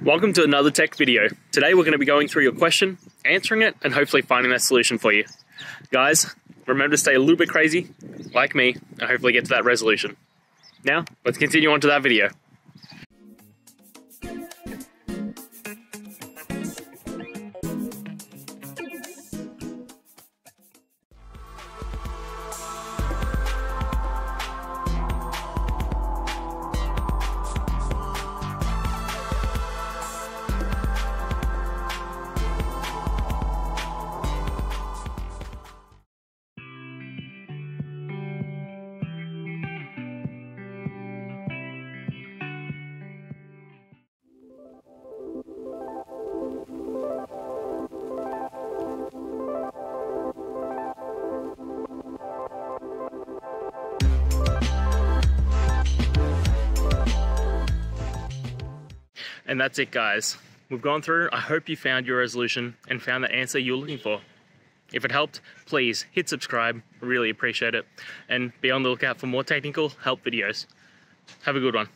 Welcome to another tech video. Today we're going to be going through your question, answering it, and hopefully finding that solution for you. Guys, remember to stay a little bit crazy, like me, and hopefully get to that resolution. Now, let's continue on to that video. And that's it, guys. We've gone through. I hope you found your resolution and found the answer you're looking for. If it helped, please hit subscribe. Really appreciate it. And be on the lookout for more technical help videos. Have a good one.